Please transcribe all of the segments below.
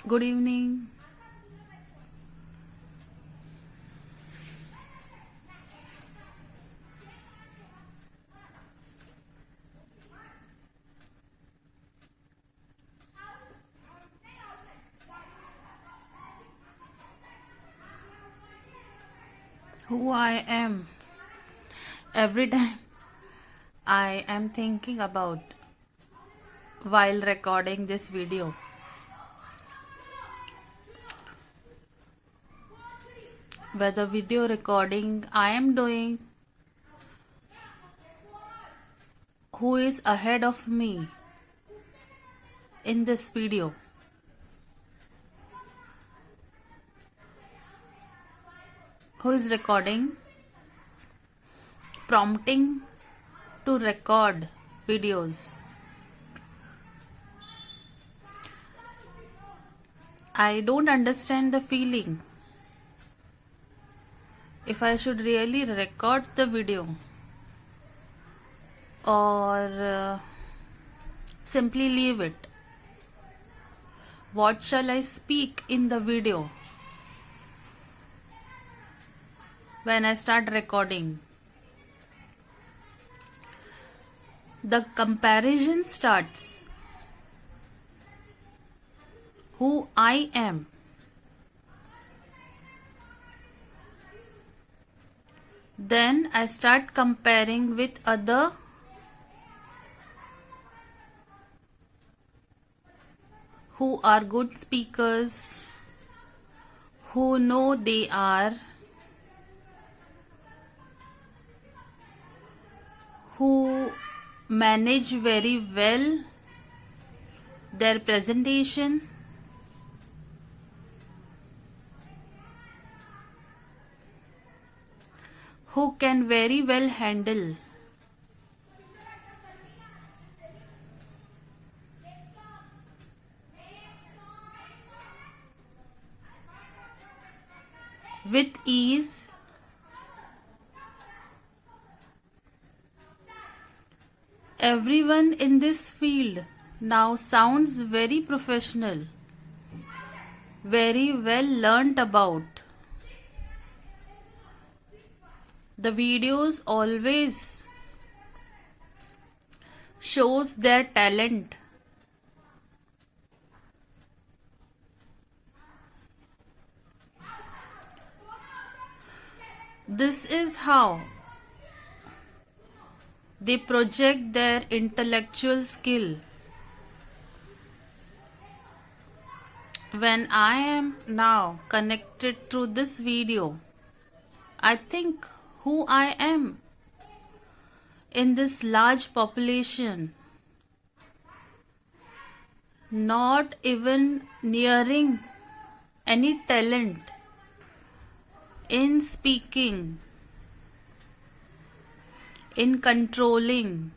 Good evening. Who I am. Every time I am thinking about while recording this video. Whether video recording I am doing, who is ahead of me in this video. Who is recording, prompting to record videos. I don't understand the feeling. If I should really record the video or simply leave it. What shall I speak in the video when I start recording? The comparison starts. Who I am. Then I start comparing with other who are good speakers, who know they are, who manage very well their presentation, who can very well handle with ease everyone in this field now sounds very professional, very well learnt about. The videos always shows their talent. This is how they project their intellectual skill. When I am now connected through this video, I think who I am in this large population, not even nearing any talent in speaking, in controlling,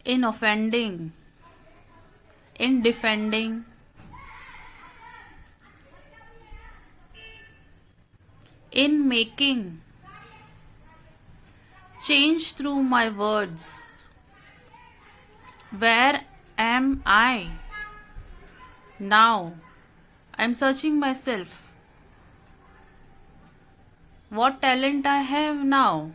in offending, in defending, in making change through my words. Where am I now? I'm searching myself. What talent I have now?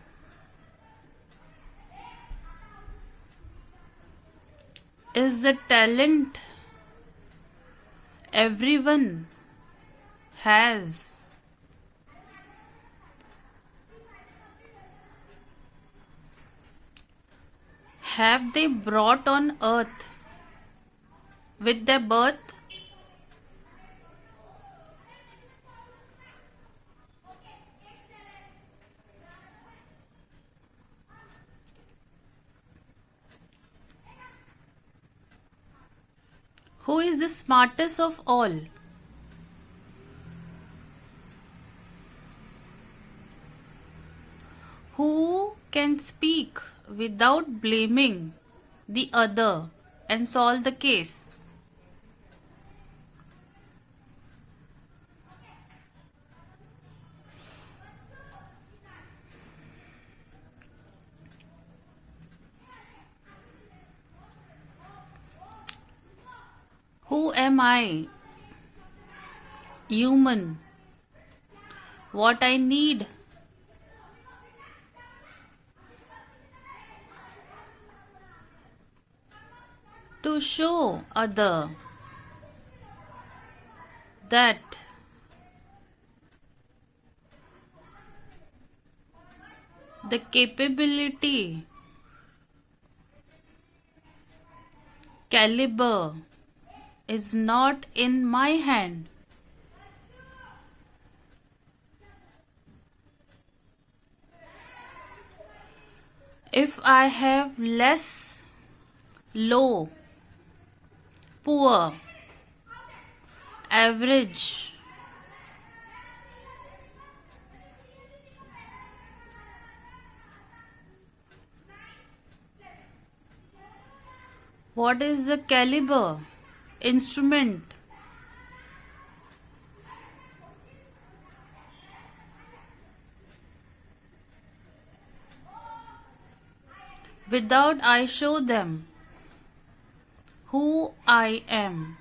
Is the talent everyone has? Have they brought on earth with their birth? Who is the smartest of all? Who can speak without blaming the other and solve the case? Who am I human, what I need. To show other that the capability, caliber is not in my hand. If I have less, low, poor, average, what is the caliber? Instrument. Without I show them who I am.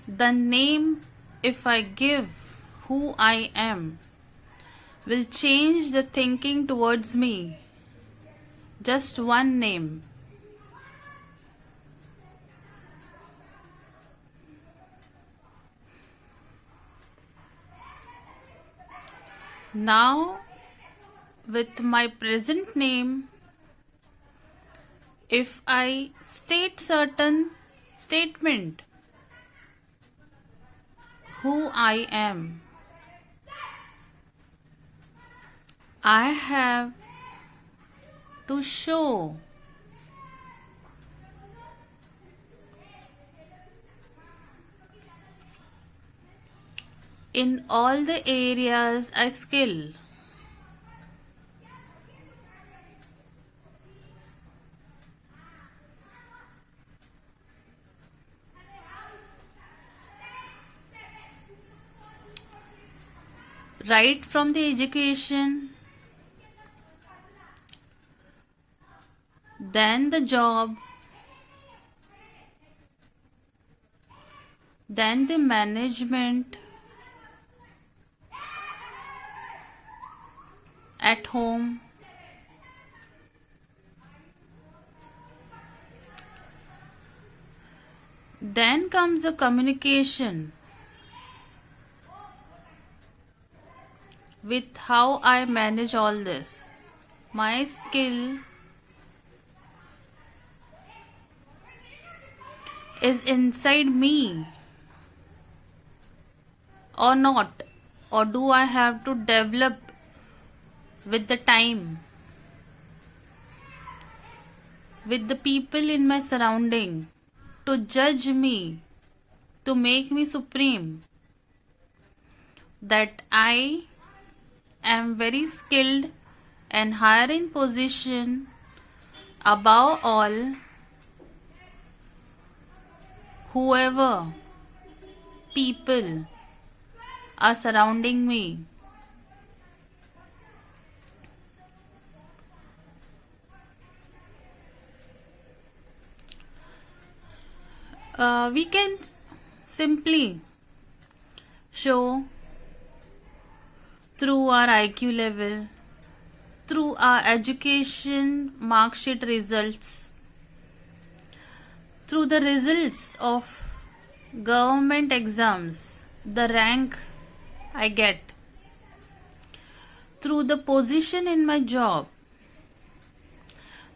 The name, if I give who I am, will change the thinking towards me. Just one name. Now, with my present name, if I state certain statement, who I am, I have to show in all the areas I skill. Right from the education, then the job, then the management at home, then comes the communication with how I manage all this. My skill is inside me or not, or do I have to develop with the time, with the people in my surrounding to judge me, to make me supreme, that I am very skilled and higher in position above all whoever people are surrounding me. We can simply show through our IQ level, through our education mark sheet results, through the results of government exams, the rank I get, through the position in my job,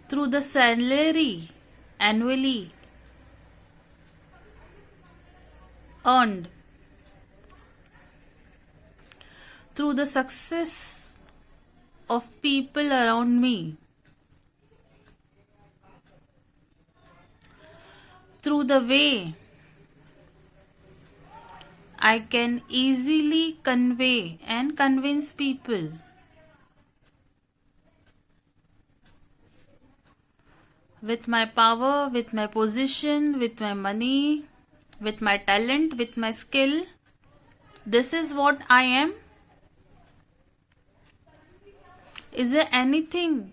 through the salary annually earned, through the success of people around me, through the way I can easily convey and convince people, with my power, with my position, with my money, with my talent, with my skill. This is what I am. Is there anything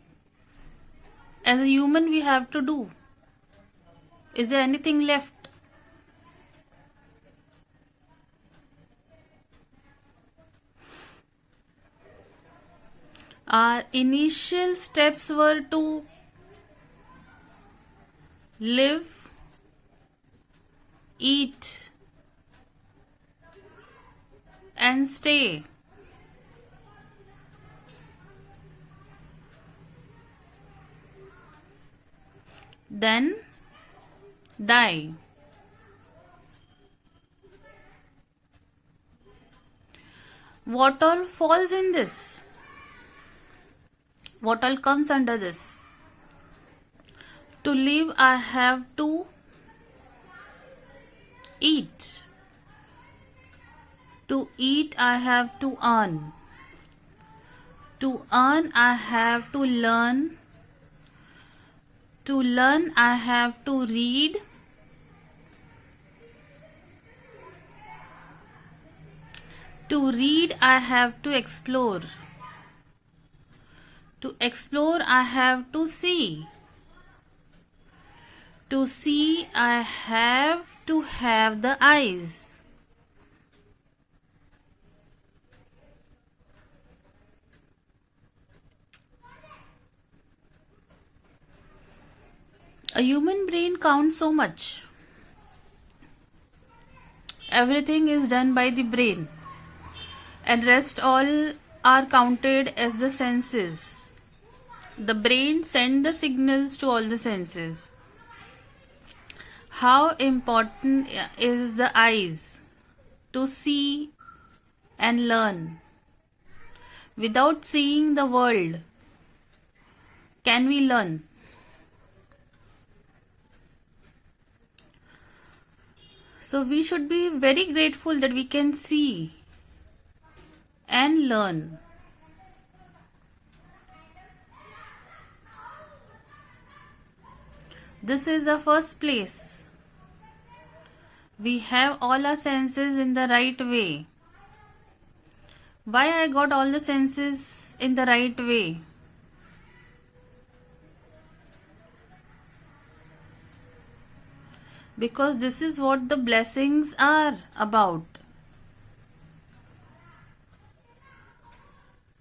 as a human we have to do? Is there anything left? Our initial steps were to live, eat, and stay. Then die. What all falls in this? What all comes under this? To live, I have to eat. To eat, I have to earn. To earn, I have to learn. To learn, I have to read. To read, I have to explore. To explore, I have to see. To see, I have to have the eyes. A human brain counts so much. Everything is done by the brain, and rest all are counted as the senses. The brain sends the signals to all the senses. How important is the eyes to see and learn? Without seeing the world, can we learn? So we should be very grateful that we can see and learn. This is the first place. We have all our senses in the right way. Why I got all the senses in the right way? Because this is what the blessings are about.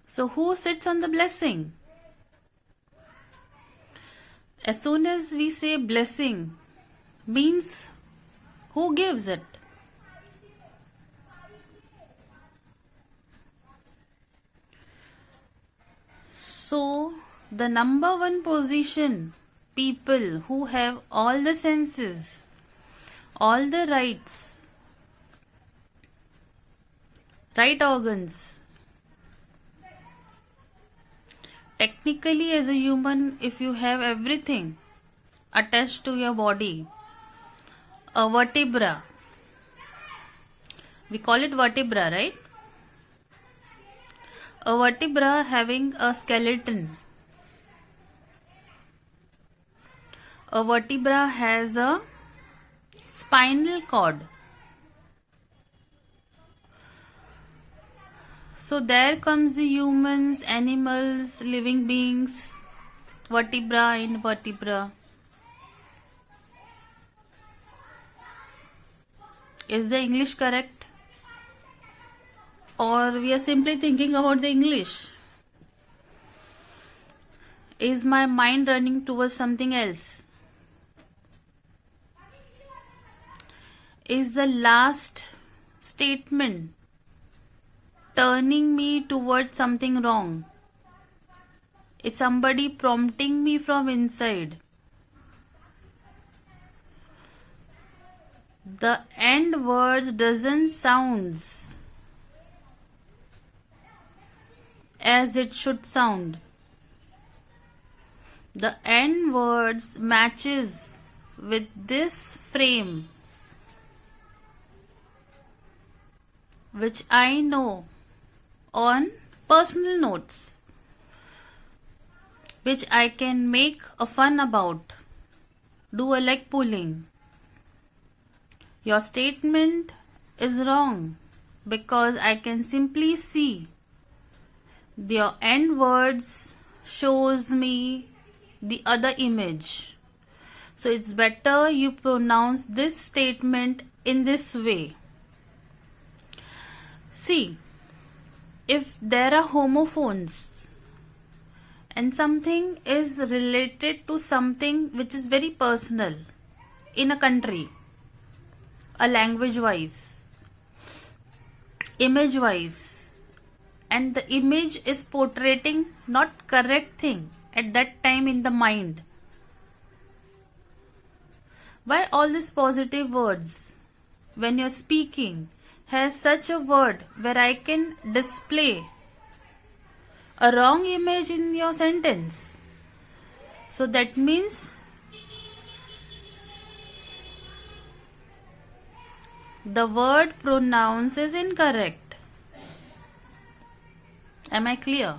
So who sits on the blessing? As soon as we say blessing, means who gives it? So the number one position, people who have all the senses, all the rights, right organs. Technically, as a human, if you have everything attached to your body, a vertebra, we call it vertebra, right? A vertebra having a skeleton. A vertebra has a spinal cord. So there comes the humans, animals, living beings, vertebra in vertebra. Is the English correct? Or we are simply thinking about the English? Is my mind running towards something else? Is the last statement turning me towards something wrong? Is somebody prompting me from inside? The end words doesn't sounds as it should sound. The end words matches with this frame, which I know on personal notes, which I can make a fun about, do a leg pulling. Your statement is wrong because I can simply see your end words shows me the other image. So it's better you pronounce this statement in this way. See, if there are homophones, and something is related to something which is very personal in a country, a language wise, image wise, and the image is portraying not correct thing at that time in the mind. Why all these positive words when you're speaking has such a word where I can display a wrong image in your sentence? So that means the word pronounce is incorrect. Am I clear?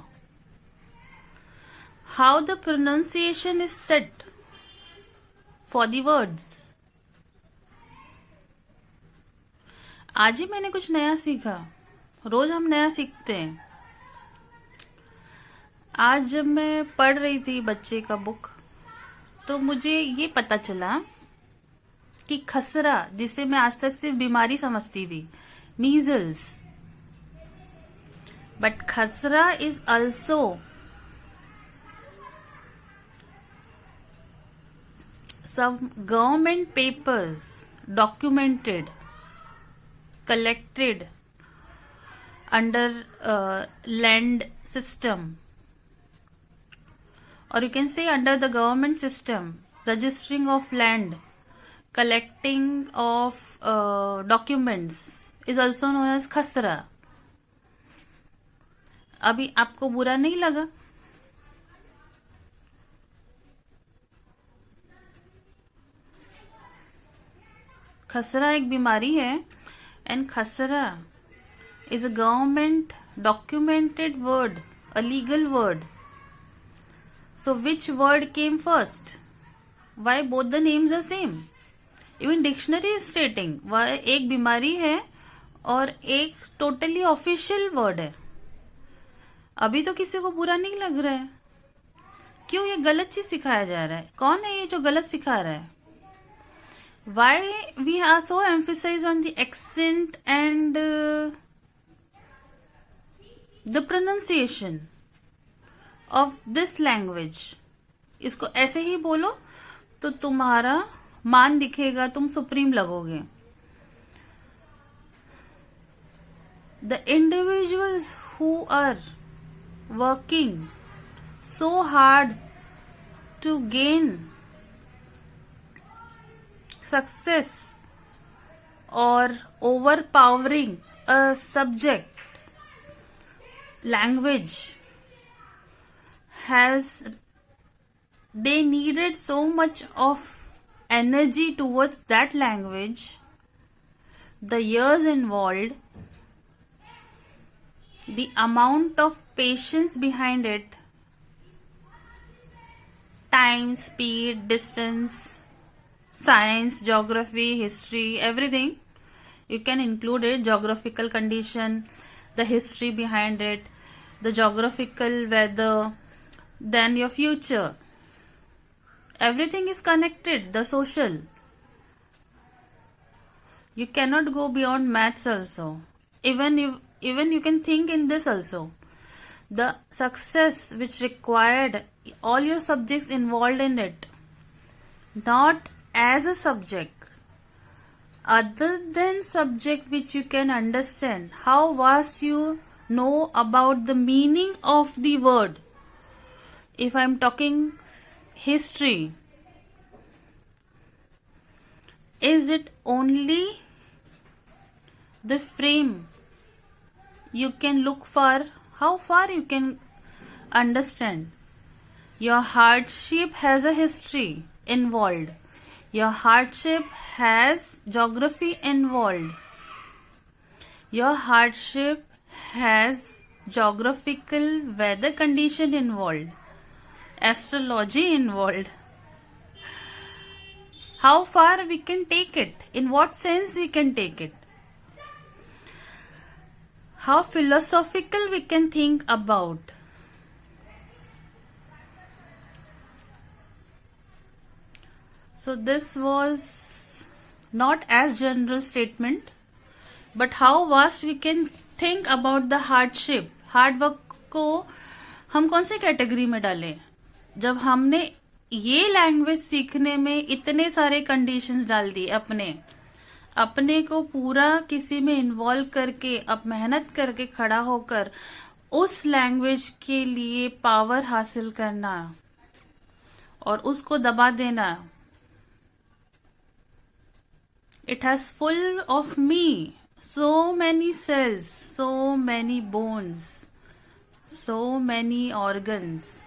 How the pronunciation is set for the words. आज ही मैंने कुछ नया सीखा. रोज हम नया सीखते हैं. आज जब मैं पढ़ रही थी बच्चे का बुक, तो मुझे ये पता चला कि खसरा, जिसे मैं आज तक सिर्फ बीमारी समझती थी, मीजल्स, बट खसरा is also some government papers documented, collected under land system, or you can say under the government system, registering of land, collecting of documents is also known as खसरा. अभी आपको बुरा नहीं लगा? खसरा एक बीमारी है, एंड खसरा is a government documented word, a legal word. So which word came first? Why both the names are same? Even dictionary is stating why एक बीमारी है और एक totally official word है. अभी तो किसी को बुरा नहीं लग रहा है. क्यों? ये गलत चीज सिखाया जा रहा है. कौन है ये जो गलत सिखा रहा है? Why we are so emphasized on the accent and the pronunciation of this language? इसको ऐसे ही बोलो तो तुम्हारा मान दिखेगा, तुम सुप्रीम लगोगे. The individuals who are working so hard to gain success or overpowering a subject, language, they needed so much of energy towards that language, the years involved, the amount of patience behind it, time, speed, distance, science, geography, history, everything. You can include it, geographical condition, the history behind it, the geographical weather, then your future. Everything is connected, the social. You cannot go beyond maths also. Even you can think in this also. The success which required all your subjects involved in it, not as a subject, other than subject which you can understand, how vast you know about the meaning of the word. If I'm talking history, is it only the frame you can look for? How far you can understand? Your hardship has a history involved. Your hardship has geography involved. Your hardship has geographical weather condition involved. Astrology involved. How far we can take it? In what sense we can take it? How philosophical we can think about. So this was not as general statement, but how vast we can think about the hardship. Hard work को हम कौन से category में डालें जब हमने ये language सीखने में इतने सारे कंडीशंस डाल दिए, अपने को पूरा किसी में इन्वॉल्व करके, अब मेहनत करके खड़ा होकर उस लैंग्वेज के लिए पावर हासिल करना और उसको दबा देना. It has full of me, so many cells, so many bones, so many organs.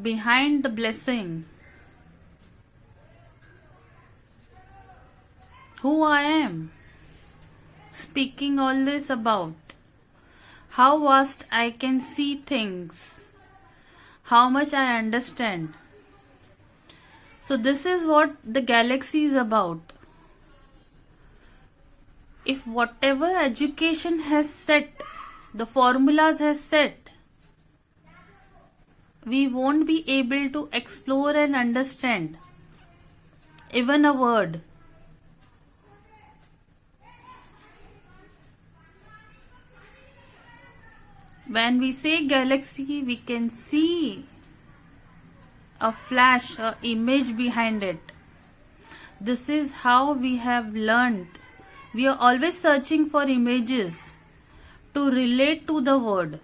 Behind the blessing, who I am, speaking all this about how vast I can see things, how much I understand. So this is what the galaxy is about. If whatever education has set, the formulas has set, we won't be able to explore and understand even a word. When we say galaxy, we can see a flash, a image behind it. This is how we have learned. We are always searching for images to relate to the word.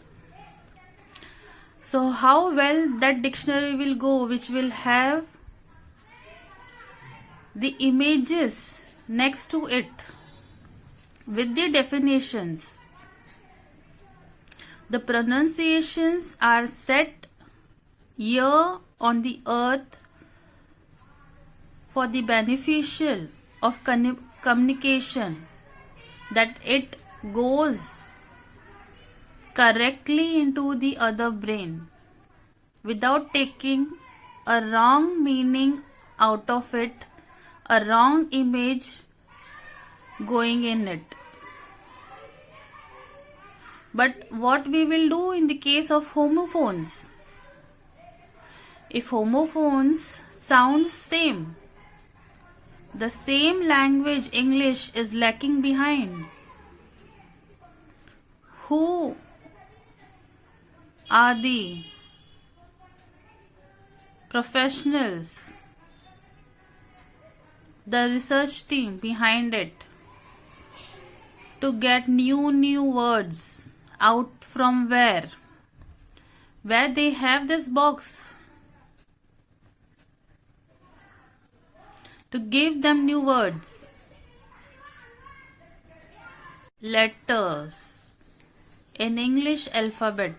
So how well that dictionary will go, which will have the images next to it with the definitions. The pronunciations are set here on the earth for the beneficial of communication, that it goes correctly into the other brain without taking a wrong meaning out of it, a wrong image going in it. But what we will do in the case of homophones? If homophones sound same, the same language, English, is lacking behind. Who are the professionals, the research team behind it, to get new words out from where they have this box to give them new words, letters in English alphabet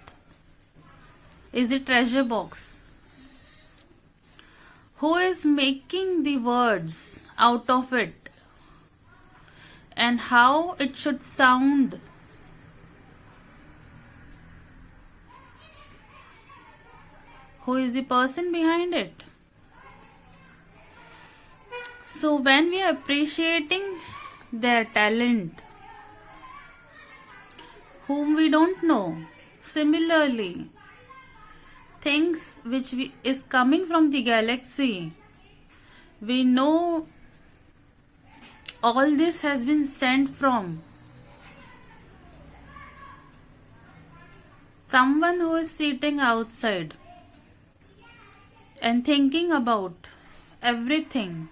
is the treasure box. Who is making the words out of it and how it should sound? Who is the person behind it? So when we are appreciating their talent, whom we don't know, similarly, things which is coming from the galaxy, we know all this has been sent from someone who is sitting outside and thinking about everything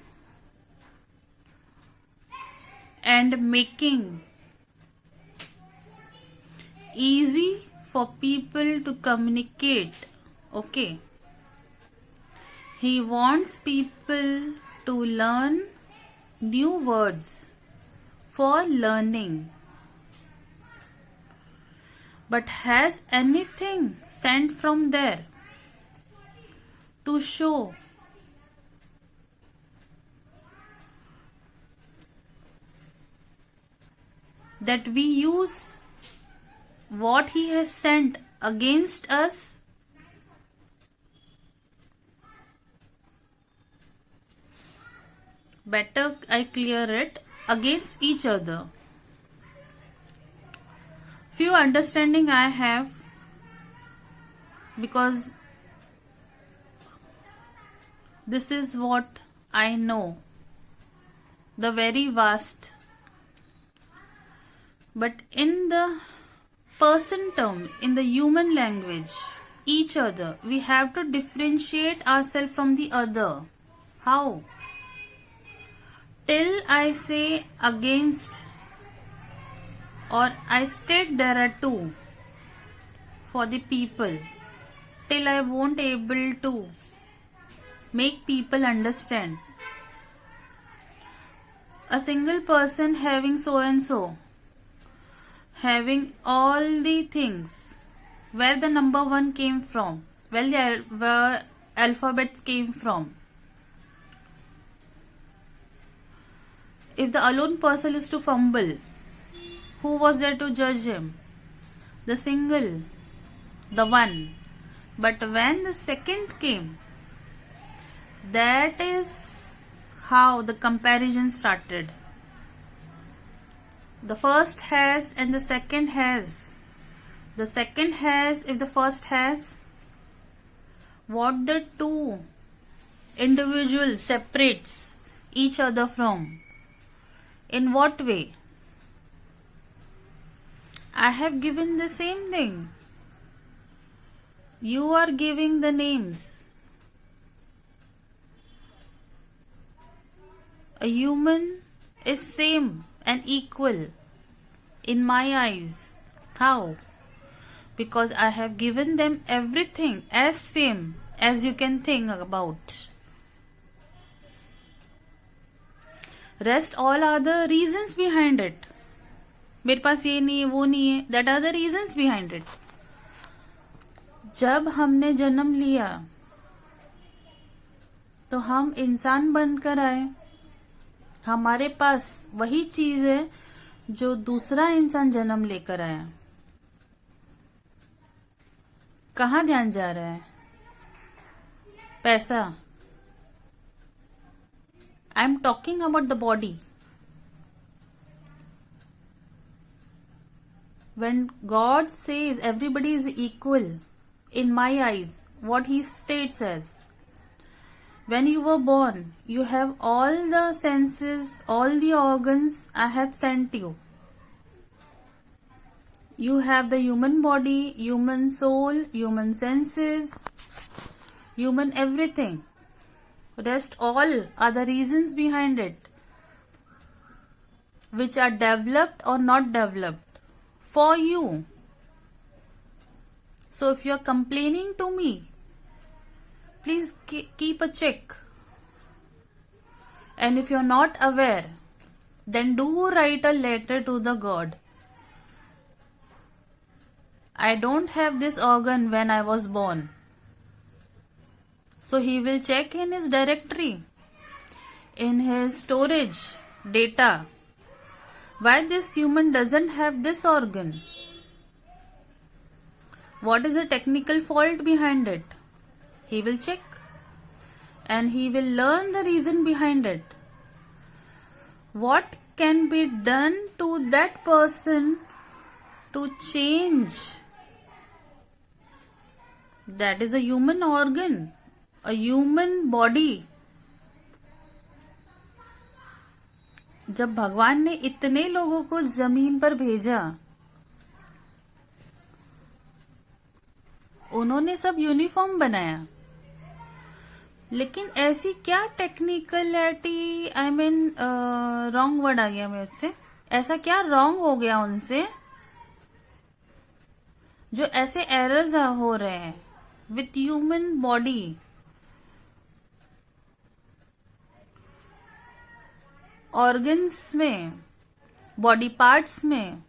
and making easy for people to communicate. Okay, he wants people to learn new words for learning. But has anything sent from there to show that we use what he has sent against us? Better I clear it, against each other. Few understanding I have, because this is what I know, the very vast. But in the person term in the human language, each other. We have to differentiate ourselves from the other. How? Till I say against or I state there are two for the people, till I won't able to make people understand. A single person having so and so, having all the things, where the number one came from, where alphabets came from. If the alone person is to fumble, who was there to judge him? The single, the one. But when the second came, that is how the comparison started. The first has and the second has. The second has if the first has. What the two individuals separates each other from? In what way? I have given the same thing. You are giving the names. A human is same and equal in my eyes. How? Because I have given them everything as same as you can think about. Rest all are the reasons behind it. मेरे पास ये नहीं है, वो नहीं है. That are the reasons behind it. जब हमने जन्म लिया तो हम इंसान बनकर आए. हमारे पास वही चीज है जो दूसरा इंसान जन्म लेकर आया. कहाँ ध्यान जा रहा है? पैसा. I am talking about the body. When God says everybody is equal in my eyes, what he states as, when you were born, you have all the senses, all the organs I have sent you. You have the human body, human soul, human senses, human everything. Rest all are the reasons behind it, which are developed or not developed for you. So if you are complaining to me, please keep a check. And if you are not aware, then do write a letter to the God. I don't have this organ when I was born. So he will check in his directory, in his storage data. Why this human doesn't have this organ? What is the technical fault behind it? He will check and he will learn the reason behind it. What can be done to that person to change? That is a human organ, a human body. जब भगवान ने इतने लोगों को जमीन पर भेजा, उन्होंने सब यूनिफॉर्म बनाया, लेकिन ऐसी क्या technicality, I mean wrong word आ गया मेरे से, ऐसा क्या रॉन्ग हो गया उनसे जो ऐसे एरर्स हो रहे हैं विथ ह्यूमन बॉडी. ऑर्गन्स में, बॉडी पार्ट्स में,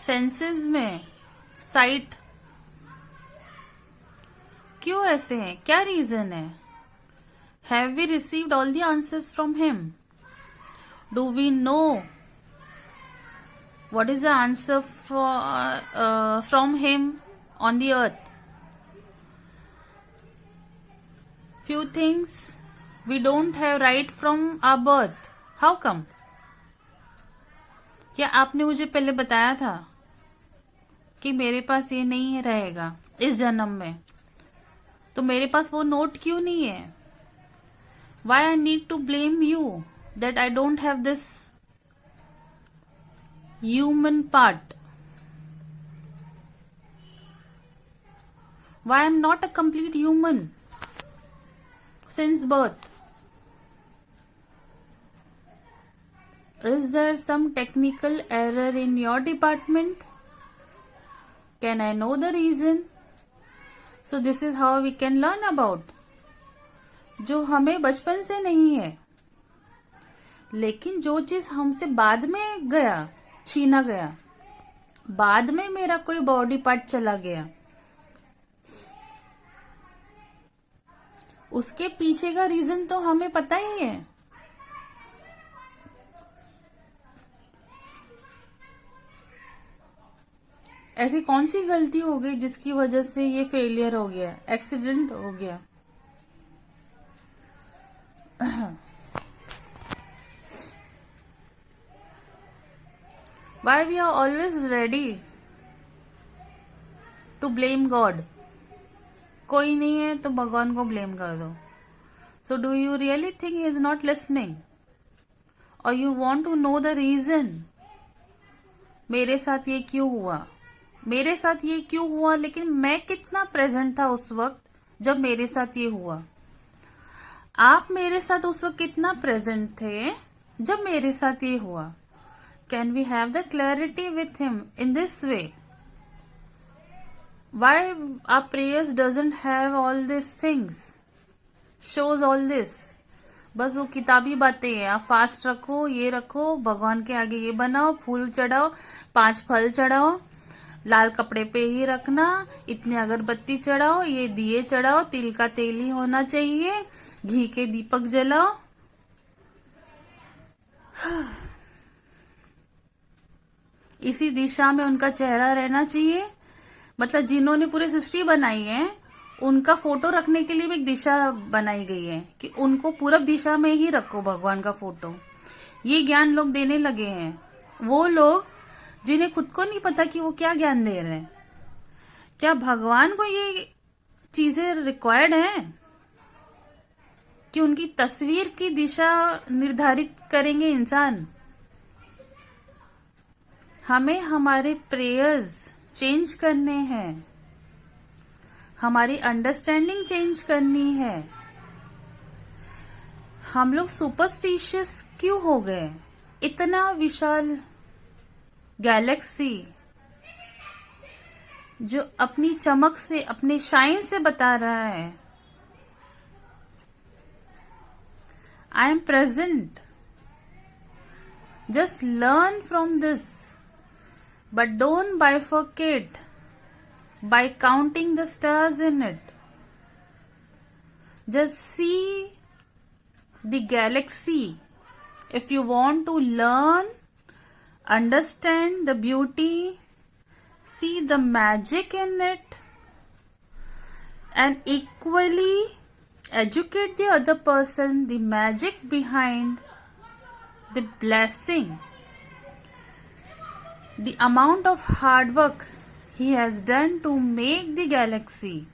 सेंसेस में, साइट. क्यों ऐसे हैं? क्या रीजन है? Have we received all the answers from him? Do we know what is the answer from him on the earth? Few things we don't have right from our birth. How come? क्या आपने मुझे पहले बताया था कि मेरे पास ये नहीं रहेगा इस जन्म में? तो मेरे पास वो नोट क्यों नहीं है? Why I need to blame you that I don't have this human part? Why I'm not a complete human since birth? Is there some technical error in your department? Can I know the reason? So this is how we can learn about जो हमें बचपन से नहीं है, लेकिन जो चीज हमसे बाद में गया, छीना गया, बाद में मेरा कोई बॉडी पार्ट चला गया, उसके पीछे का रीजन तो हमें पता ही है. ऐसी कौन सी गलती हो गई जिसकी वजह से ये फेलियर हो गया, एक्सीडेंट हो गया? Why we are always ready to blame God? कोई नहीं है तो भगवान को ब्लेम कर दो. So do you really think he is not listening? Or you want to know the reason? मेरे साथ ये क्यों हुआ? मेरे साथ ये क्यों हुआ, लेकिन मैं कितना प्रेजेंट था उस वक्त जब मेरे साथ ये हुआ? आप मेरे साथ उस वक्त कितना प्रेजेंट थे जब मेरे साथ ये हुआ? Can we have the clarity with him in this way? Why our prayers doesn't have all this things, shows all this? बस वो किताबी बातें हैं. आप फास्ट रखो, ये रखो, भगवान के आगे ये बनाओ, फूल चढ़ाओ, 5 फल चढ़ाओ, लाल कपड़े पे ही रखना, इतने अगरबत्ती चढ़ाओ, ये दिए चढ़ाओ, तिल का तेल ही होना चाहिए, घी के दीपक जलाओ. इसी दिशा में उनका चेहरा रहना चाहिए. मतलब जिन्होंने पूरी सृष्टि बनाई है उनका फोटो रखने के लिए भी एक दिशा बनाई गई है कि उनको पूरब दिशा में ही रखो भगवान का फोटो. ये ज्ञान लोग देने लगे हैं, वो लोग जिन्हें खुद को नहीं पता कि वो क्या ज्ञान दे रहे हैं. क्या भगवान को ये चीजें रिक्वायर्ड हैं कि उनकी तस्वीर की दिशा निर्धारित करेंगे इंसान? हमें हमारे प्रेयर्स चेंज करने हैं, हमारी अंडरस्टैंडिंग चेंज करनी है. हम लोग सुपरस्टिशियस क्यों हो गए? इतना विशाल गैलेक्सी जो अपनी चमक से, अपने शाइन से बता रहा है I am present. Just learn from this, but don't bifurcate by counting the stars in it. Just see the galaxy. If you want to learn, understand the beauty, see the magic in it, and equally educate the other person the magic behind the blessing, the amount of hard work he has done to make the galaxy,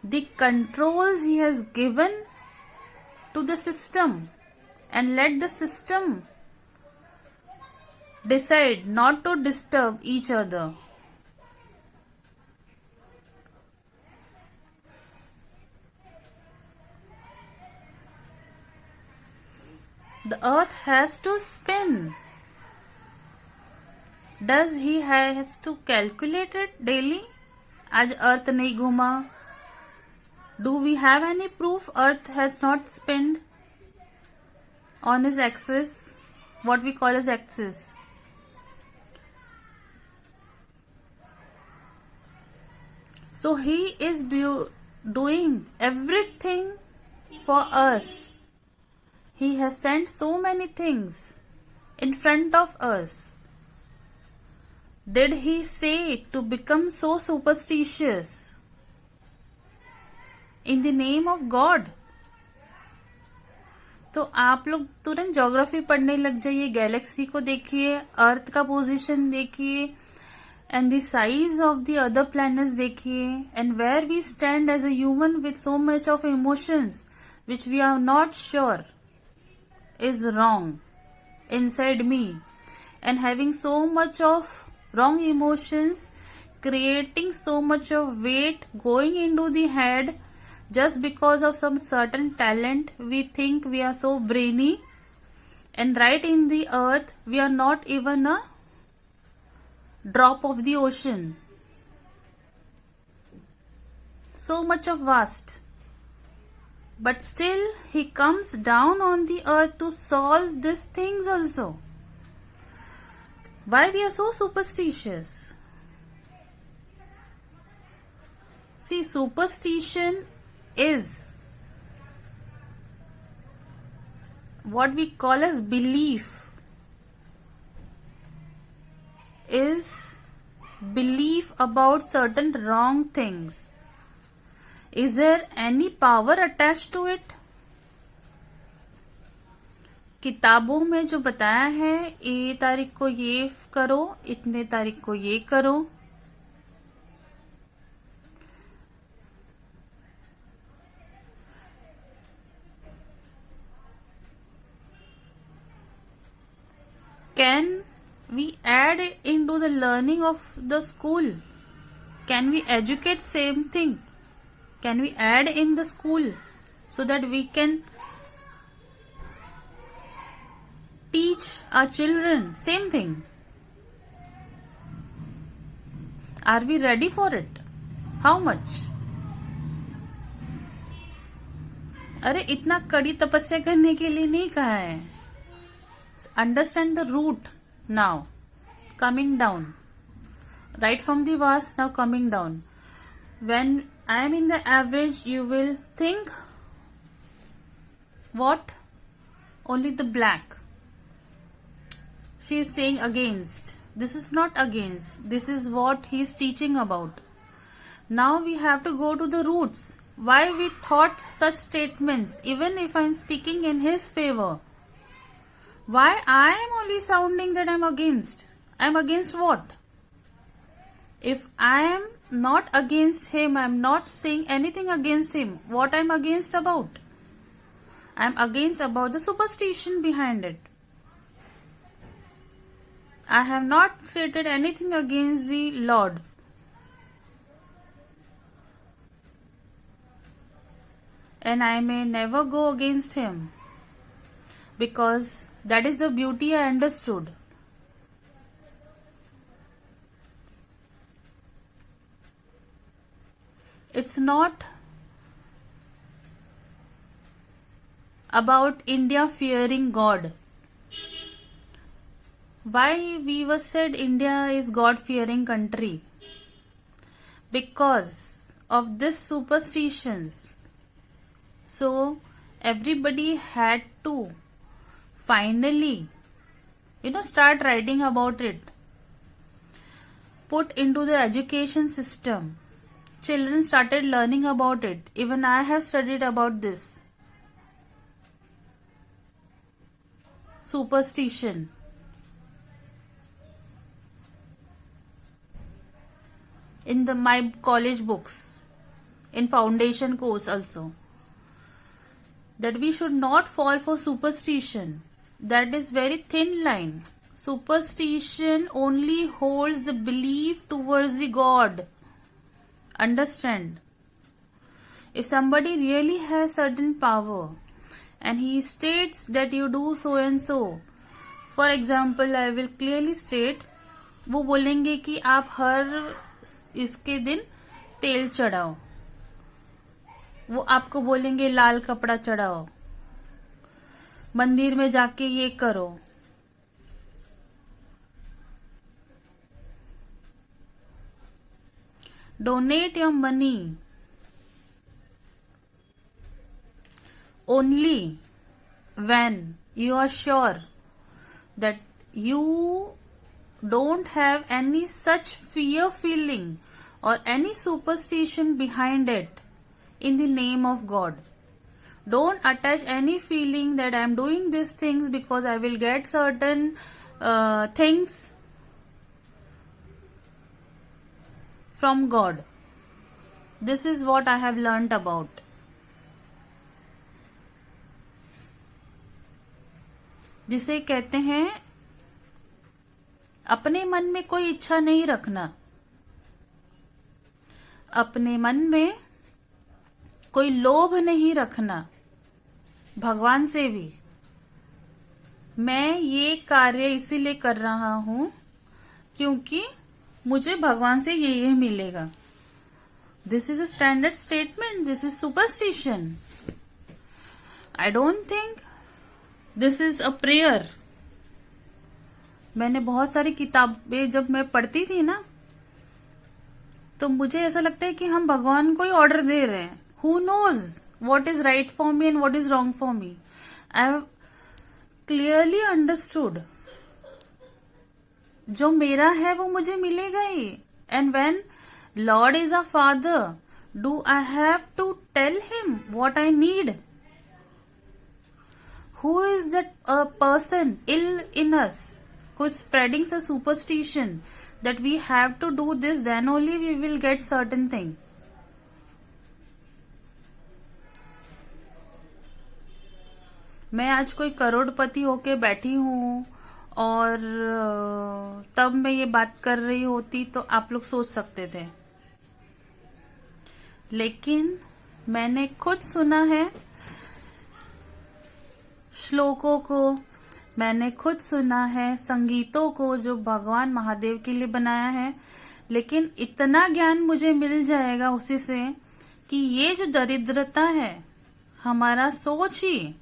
the controls he has given to the system, and let the system decide not to disturb each other. The earth has to spin. Does he has to calculate it daily? आज अर्थ नहीं घूमा. Do we have any proof earth has not spinned on his axis, what we call as axis? So he is doing everything for us. He has sent so many things in front of us. Did he say to become so superstitious in the name of God? तो आप लोग तुरंत geography पढ़ने लग जाइए, Galaxy को देखिए, अर्थ का पोजीशन देखिए, and the size of the other planets देखिए, and where we stand as a human with so much of emotions which we are not sure is wrong inside me, and having so much of wrong emotions creating so much of weight going into the head just because of some certain talent. We think we are so brainy, and right in the earth we are not even a drop of the ocean. So much of vast. But still he comes down on the earth to solve these things also. Why we are so superstitious? See, superstition is what we call as belief. Is belief about certain wrong things. Is there any power attached to it? किताबों में जो बताया है, ये तारीख को ये करो, इतने तारीख को ये करो, can we add it into the learning of the school? Can we educate same thing? Can we add in the school so that we can teach our children same thing? Are we ready for it? How much? अरे इतना कड़ी तपस्या करने के लिए नहीं कहा है. Understand the root now. Coming down. Right from the vast, now coming down. When I am in the average, you will think what? Only the black. She is saying against. This is not against. This is what he is teaching about. Now we have to go to the roots. Why we thought such statements, even if I am speaking in his favor. Why I am only sounding that I am against? I am against what? If I am not against him, I am not saying anything against him. What I am against about? I am against about the superstition behind it. I have not stated anything against the Lord. And I may never go against him, because that is the beauty I understood. It's not about India fearing God. Why we were said India is God-fearing country? Because of this superstitions. So everybody had to finally, start writing about it. Put into the education system. Children started learning about it. Even I have studied about this. Superstition. In my college books, in foundation course also, that we should not fall for superstition. That is very thin line. Superstition only holds the belief towards the God. Understand? If somebody really has certain power and he states that you do so and so, for example, I will clearly state, वो बोलेंगे कि आप हर इसके दिन तेल चढ़ाओ, वो आपको बोलेंगे लाल कपड़ा चढ़ाओ, मंदिर में जाके ये करो. Donate your money only when you are sure that you don't have any such fear feeling or any superstition behind it in the name of God. Don't attach any feeling that I am doing these things because I will get certain things from God. This is what I have learnt about. जिसे कहते हैं अपने मन में कोई इच्छा नहीं रखना. अपने मन में कोई लोभ नहीं रखना, भगवान से भी। मैं ये कार्य इसीलिए कर रहा हूं क्योंकि मुझे भगवान से ये मिलेगा। This is a standard statement, this is superstition. I don't think this is a prayer. मैंने बहुत सारी किताबें जब मैं पढ़ती थी ना, तो मुझे ऐसा लगता है कि हम भगवान को ही ऑर्डर दे रहे हैं। Who knows what is right for me and what is wrong for me. I have clearly understood, जो मेरा है वो मुझे मिलेगा ही। And when Lord is a father, do I have to tell him what I need? Who is that person ill in us who is spreading a superstition that we have to do this, then only we will get certain thing? मैं आज कोई करोड़पति होके बैठी हूं और तब मैं ये बात कर रही होती तो आप लोग सोच सकते थे, लेकिन मैंने खुद सुना है श्लोकों को, मैंने खुद सुना है संगीतों को जो भगवान महादेव के लिए बनाया है। लेकिन इतना ज्ञान मुझे मिल जाएगा उसी से कि ये जो दरिद्रता है हमारा सोच ही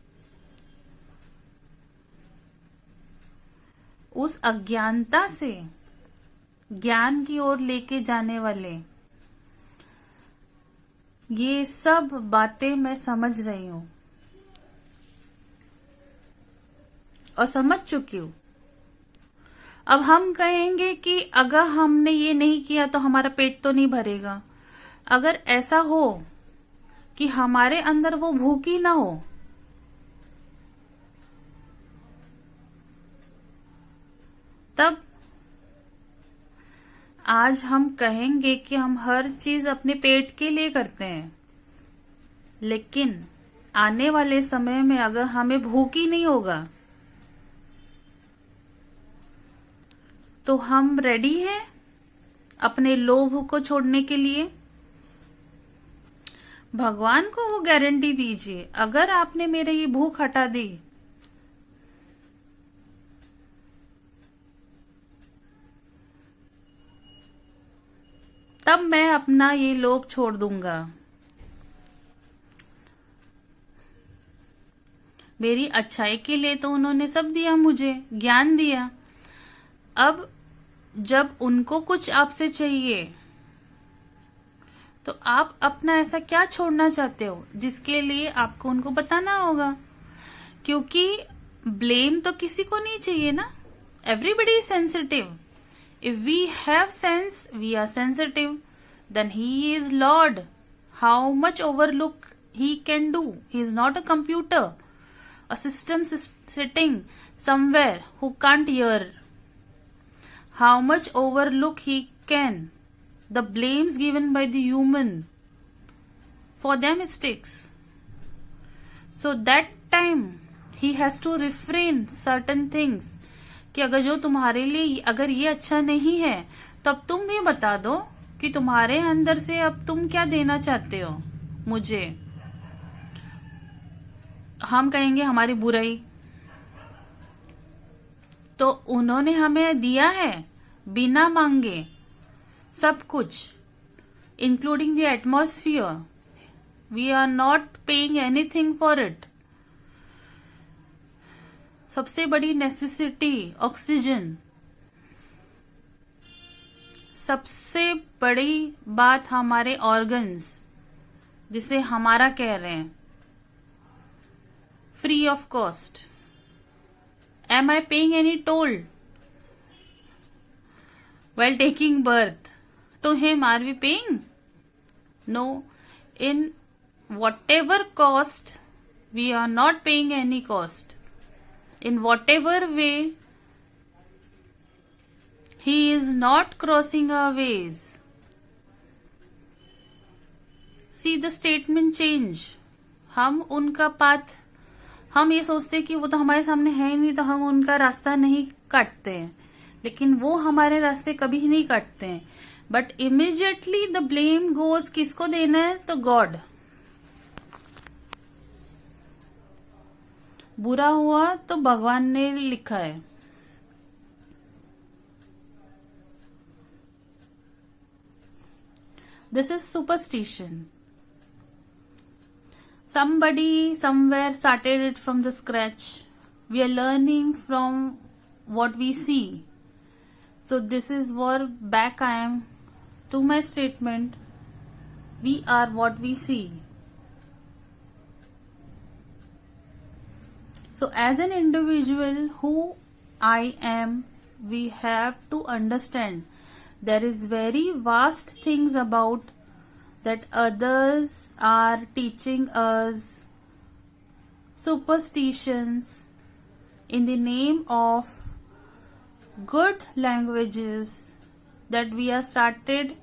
उस अज्ञानता से ज्ञान की ओर लेके जाने वाले, ये सब बातें मैं समझ रही हूं और समझ चुकी हूं। अब हम कहेंगे कि अगर हमने ये नहीं किया तो हमारा पेट तो नहीं भरेगा। अगर ऐसा हो कि हमारे अंदर वो भूख ही ना हो, तब आज हम कहेंगे कि हम हर चीज अपने पेट के लिए करते हैं। लेकिन आने वाले समय में अगर हमें भूख ही नहीं होगा तो हम रेडी हैं अपने लोभ को छोड़ने के लिए? भगवान को वो गारंटी दीजिए, अगर आपने मेरे ये भूख हटा दी तब मैं अपना ये लोभ छोड़ दूंगा। मेरी अच्छाई के लिए तो उन्होंने सब दिया, मुझे ज्ञान दिया। अब जब उनको कुछ आपसे चाहिए तो आप अपना ऐसा क्या छोड़ना चाहते हो जिसके लिए आपको उनको बताना होगा? क्योंकि ब्लेम तो किसी को नहीं चाहिए ना। Everybody is sensitive. If we have sense, we are sensitive, then he is lord. How much overlook he can do? He is not a computer, a system sitting somewhere who can't hear. How much overlook he can, the blames given by the human for their mistakes. So that time he has to refrain certain things कि अगर जो तुम्हारे लिए अगर ये अच्छा नहीं है तब तुम भी बता दो कि तुम्हारे अंदर से अब तुम क्या देना चाहते हो मुझे। हम कहेंगे हमारी बुराई, तो उन्होंने हमें दिया है बिना मांगे सब कुछ, including the atmosphere. We are not paying anything for it. सबसे बड़ी नेसेसिटी ऑक्सीजन। सबसे बड़ी बात हमारे ऑर्गन्स, जिसे हमारा कह रहे हैं, free of cost. Am I paying any toll while taking birth? To him, are we paying? No. In whatever cost, we are not paying any cost. In whatever way, he is not crossing our ways. See the statement change. हम उनका path, हम ये सोचते हैं कि वो तो हमारे सामने है ही नहीं तो हम उनका रास्ता नहीं काटते हैं, लेकिन वो हमारे रास्ते कभी नहीं काटते हैं। But immediately the blame goes किसको देना है? तो गॉड। बुरा हुआ तो भगवान ने लिखा है। This is superstition. Somebody somewhere started it from the scratch. We are learning from what we see. So this is what back I am to my statement. We are what we see. So as an individual who I am, we have to understand there is very vast things about that others are teaching us superstitions in the name of good languages that we are started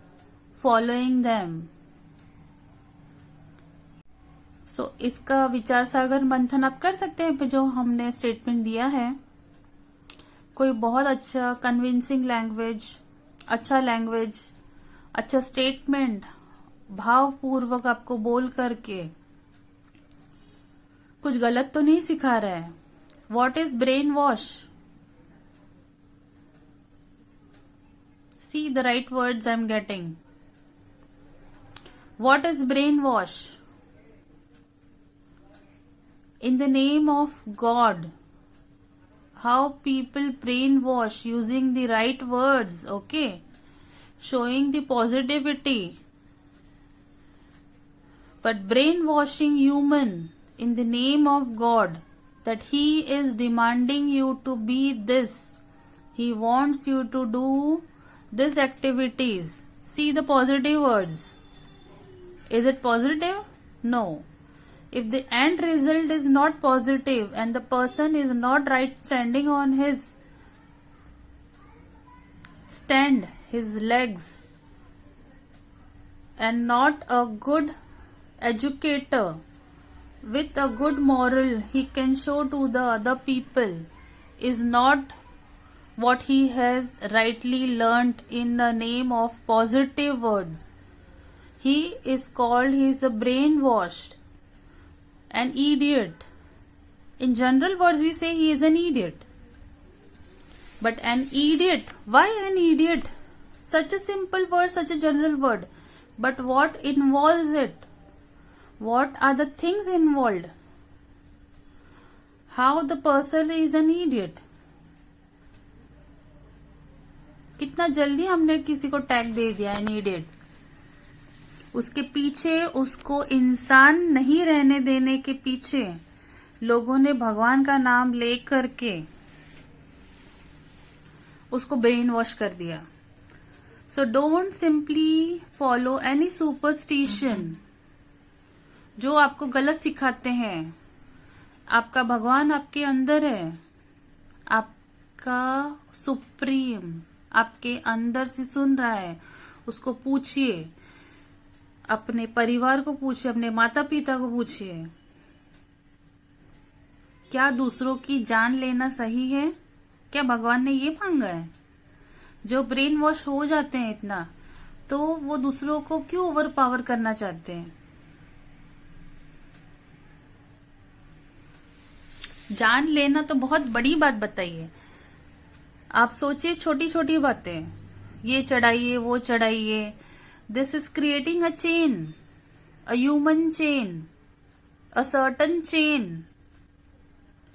following them. So इसका विचार सागर मंथन आप कर सकते हैं जो हमने statement दिया है। कोई बहुत अच्छा कन्विंसिंग लैंग्वेज, अच्छा स्टेटमेंट भावपूर्वक आपको बोल करके कुछ गलत तो नहीं सिखा रहा है। What is brain wash? See the right words I am getting. What is brain wash? In the name of God, how people brain wash using the right words, okay, showing the positivity. But brainwashing human in the name of God, that he is demanding you to be this, he wants you to do this activities. See the positive words. Is it positive? No. If the end result is not positive and the person is not right standing on his stand, his legs, and not a good educator with a good moral he can show to the other people, is not what he has rightly learnt in the name of positive words. He is called, he is a brainwashed, an idiot. In general words we say he is an idiot. But an idiot, why an idiot? Such a simple word, such a general word. But what involves it? What are the things involved? How the person is an idiot? कितना जल्दी हमने किसी को tag दे दिया an idiot. उसके पीछे, उसको इंसान नहीं रहने देने के पीछे लोगों ने भगवान का नाम ले करके उसको ब्रेन वॉश कर दिया. So don't simply follow any superstition जो आपको गलत सिखाते हैं. आपका भगवान आपके अंदर है, आपका सुप्रीम आपके अंदर से सुन रहा है. उसको पूछिए, अपने परिवार को पूछिए, अपने माता पिता को पूछिए, क्या दूसरों की जान लेना सही है? क्या भगवान ने ये मांगा है? जो ब्रेन वॉश हो जाते हैं इतना, तो वो दूसरों को क्यों ओवर पावर करना चाहते हैं? जान लेना तो बहुत बड़ी बात बताइए. आप सोचिए छोटी छोटी बातें, ये चढ़ाइए वो चढ़ाइए. This is creating a chain, a human chain, a certain chain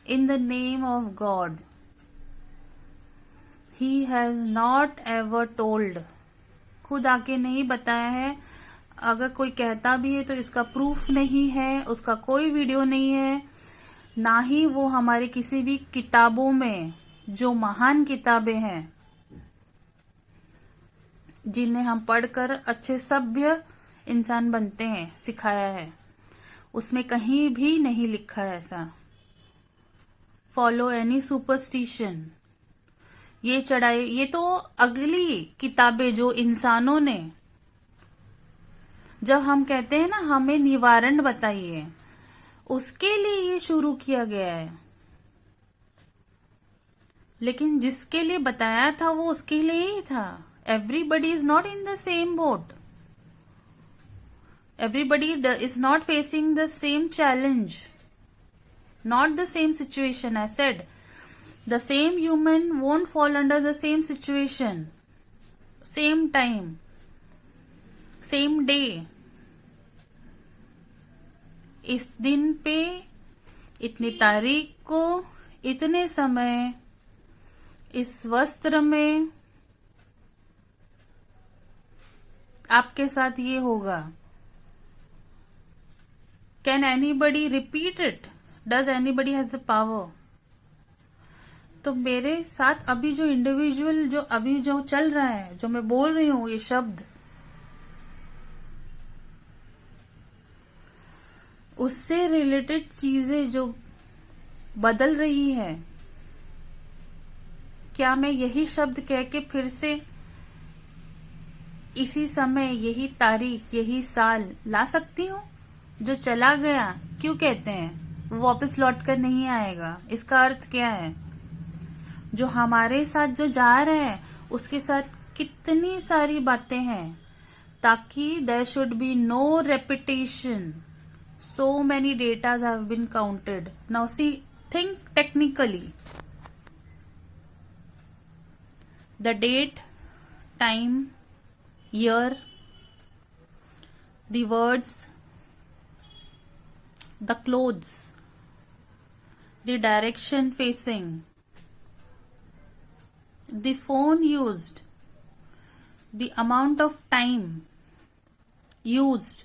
in the name of God. He has not ever told, खुद आके नहीं बताया है. अगर कोई कहता भी है तो इसका प्रूफ नहीं है, उसका कोई वीडियो नहीं है, ना ही वो हमारे किसी भी किताबों में, जो महान किताबें हैं जिन्हें हम पढ़कर अच्छे सभ्य इंसान बनते हैं, सिखाया है. उसमें कहीं भी नहीं लिखा है ऐसा. फॉलो एनी सुपरस्टिशन, ये चढ़ाई, ये तो अगली किताबें जो इंसानों ने, जब हम कहते हैं ना हमें निवारण बताइए, उसके लिए ये शुरू किया गया है. लेकिन जिसके लिए बताया था वो उसके लिए ही था. Everybody is not in the same boat. Everybody is not facing the same challenge, not the same situation. I said the same human won't fall under the same situation, same time, same day. इस दिन पे, इतनी तारीख को, इतने समय, इस वस्त्र में आपके साथ ये होगा. Can anybody repeat it? Does anybody has the power? तो मेरे साथ अभी जो इंडिविजुअल, जो अभी जो चल रहा है, जो मैं बोल रही हूं, ये शब्द, उससे रिलेटेड चीजें जो बदल रही है, क्या मैं यही शब्द कह के फिर से इसी समय, यही तारीख, यही साल ला सकती हूँ? जो चला गया, क्यों कहते हैं वो वापस लौट कर नहीं आएगा? इसका अर्थ क्या है? जो हमारे साथ जो जा रहे हैं, उसके साथ कितनी सारी बातें हैं, ताकि there should be no repetition. So many datas have been counted. Now see, think technically. The date, time, year, the words, the clothes, the direction facing, the phone used, the amount of time used,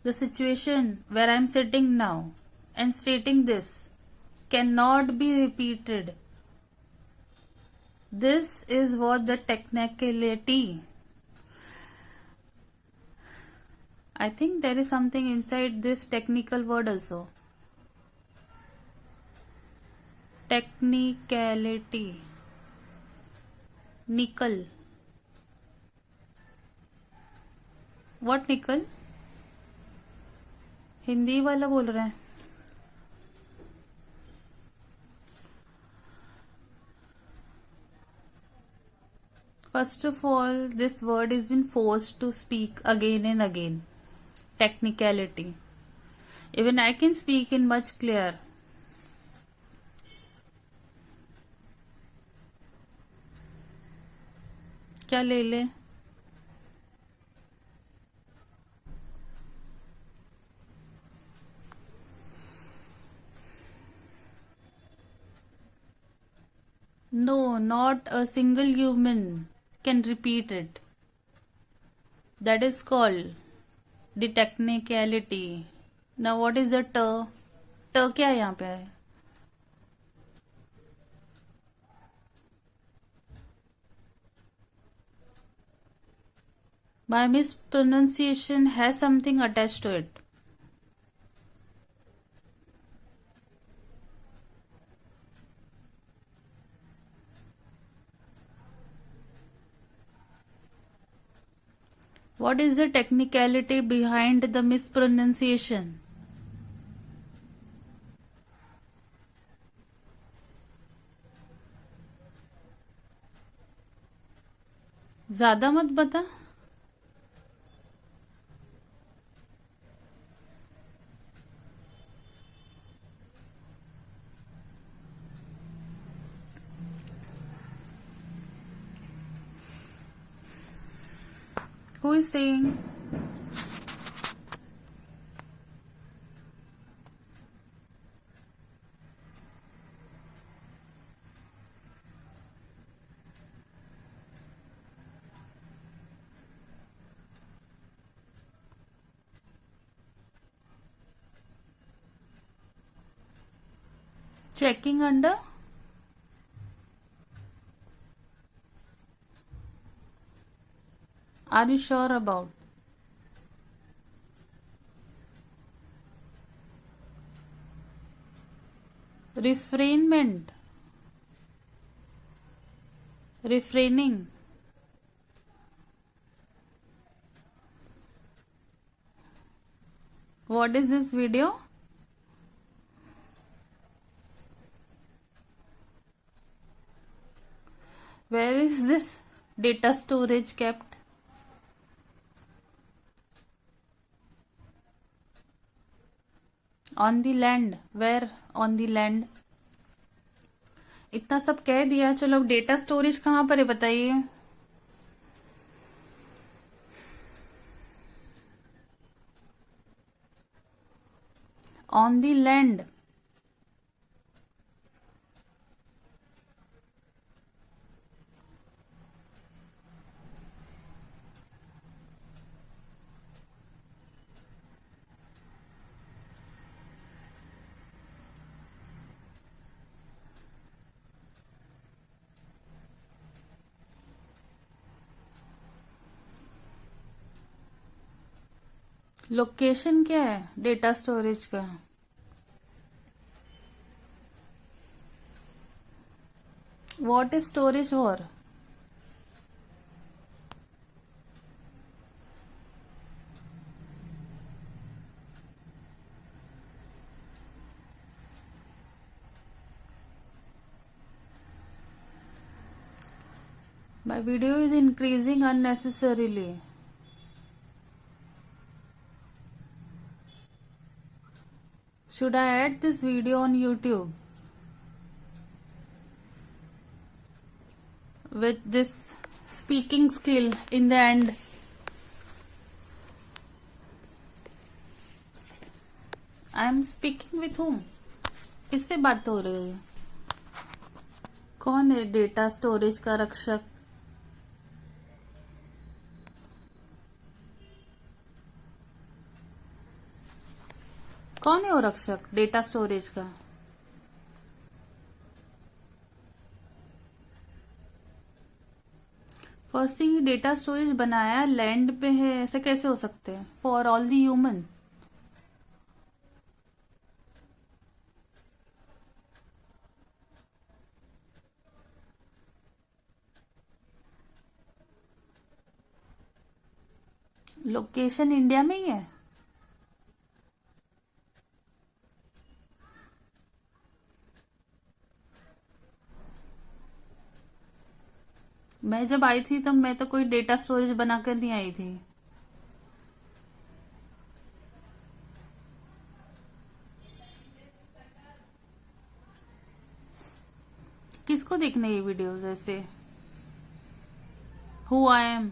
the situation where I am sitting now and stating this cannot be repeated. This is what the technicality. I think there is something inside this technical word also. Technicality. Nickel. What nickel? Hindi वाला बोल रहे हैं. First of all, this word has been forced to speak again and again. Technicality. Even I can speak in much clear. क्या ले ले? No, not a single human can repeat it. That is called the technicality. Now what is the t? T क्या है यहाँ पे है? My mispronunciation has something attached to it. What is the technicality behind the mispronunciation? ज्यादा मत बता. Who is saying? Checking under? Are you sure about? Refrainment. Refraining. What is this video? Where is this data storage kept? On the land. Where on the land? इतना सब कह दिया, चलो अब data storage कहाँ पर है बताइए. On the land. लोकेशन क्या है डेटा स्टोरेज का? व्हाट इज स्टोरेज और? My video is increasing unnecessarily. Should I add this video on YouTube? With this speaking skill in the end. I am speaking with whom? किससे बात हो रही है? कौन है डेटा स्टोरेज का रक्षक? कौन है वो रक्षक डेटा स्टोरेज का? फर्स्ट थिंग, डेटा स्टोरेज बनाया लैंड पे है, ऐसे कैसे हो सकते हैं? For all the human. Location India में ही है. मैं जब आई थी तब मैं तो कोई डेटा स्टोरेज बनाकर नहीं आई थी. किसको देखने ये वीडियोस ऐसे? Who I am?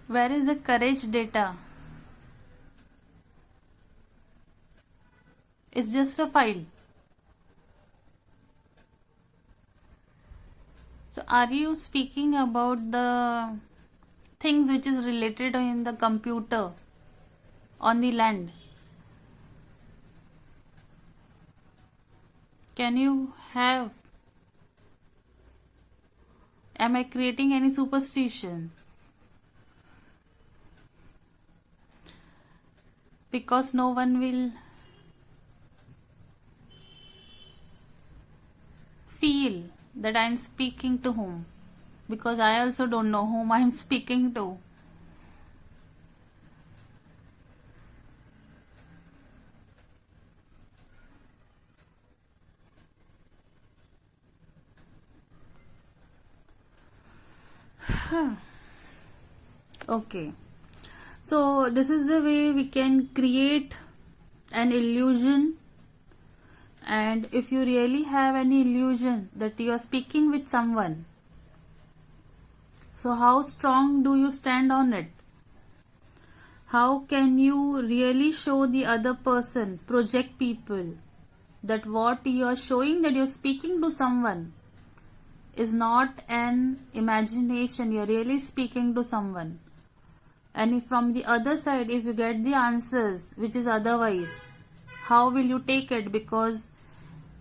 Where is the courage data? It's just a file. So are you speaking about the things which is related in the computer on the land? Can you have? Am I creating any superstition? Because no one will feel that I am speaking to whom, because I also don't know whom I am speaking to. Okay, so this is the way we can create an illusion. And if you really have any illusion that you are speaking with someone, so how strong do you stand on it? How can you really show the other person, project people, that what you are showing, that you are speaking to someone, is not an imagination, you are really speaking to someone. And if from the other side, if you get the answers which is otherwise, how will you take it? Because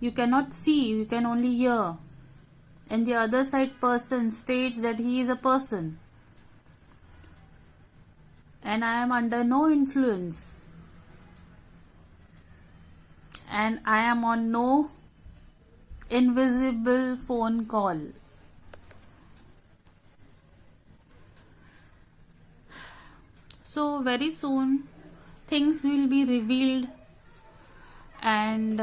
you cannot see, you can only hear. And the other side person states that he is a person. And I am under no influence. And I am on no invisible phone call. So very soon things will be revealed, and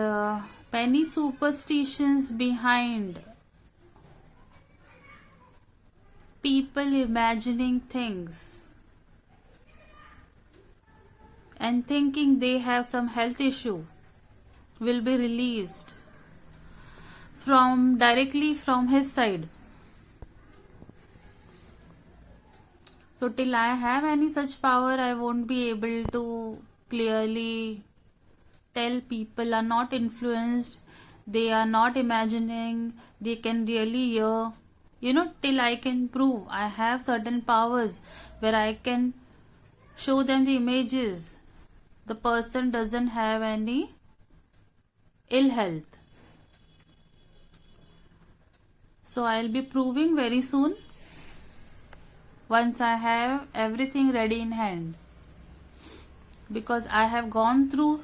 many superstitions behind people imagining things and thinking they have some health issue will be released directly from his side. So till I have any such power, I won't be able to clearly tell people are not influenced, they are not imagining, they can really hear. Till I can prove I have certain powers where I can show them the images, the person doesn't have any ill health. So I'll be proving very soon, once I have everything ready in hand, because I have gone through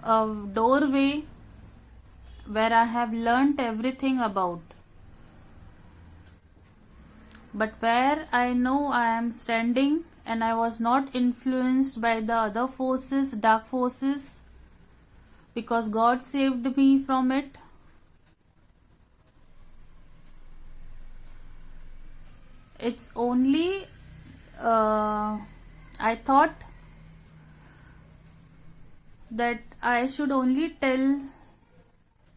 a doorway where I have learnt everything about. But where I know I am standing and I was not influenced by the other forces, dark forces, because God saved me from it. It's only, I thought that I should only tell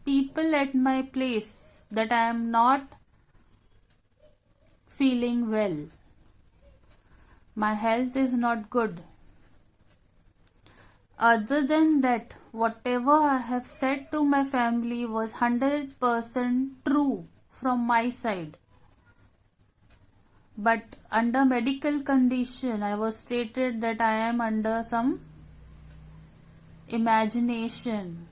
people at my place that I am not feeling well. My health is not good. Other than that, whatever I have said to my family was 100% true from my side. But under medical condition, I was stated that I am under some imagination,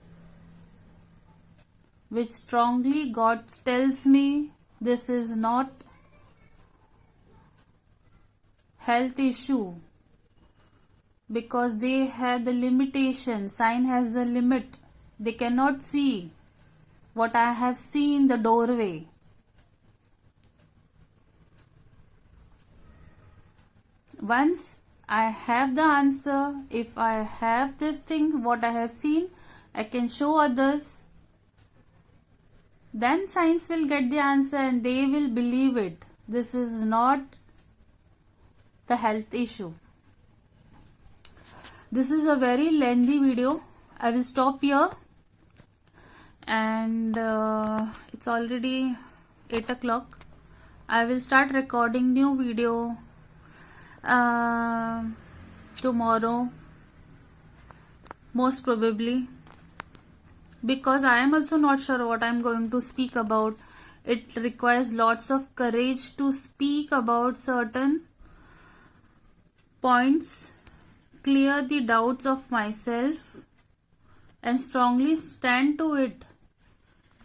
which strongly God tells me this is not health issue, because they have the limitation. Sign has the limit. They cannot see what I have seen in the doorway. Once I have the answer, if I have this thing, what I have seen, I can show others. Then science will get the answer and they will believe it. This is not the health issue. This is a very lengthy video. I will stop here, and it's already 8 o'clock. I will start recording new video tomorrow, most probably, because I am also not sure what I am going to speak about. It requires lots of courage to speak about certain points, clear the doubts of myself, and strongly stand to it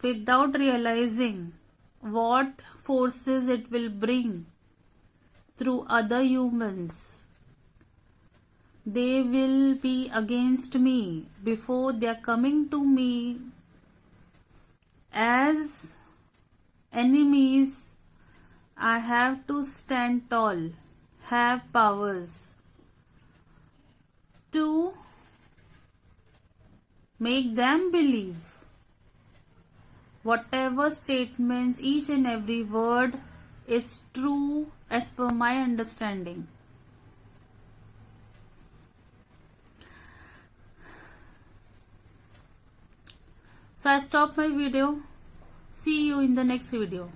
without realizing what forces it will bring through other humans. They will be against me before they are coming to me as enemies. I have to stand tall, have powers to make them believe whatever statements, each and every word is true as per my understanding. So I stop my video. See you in the next video.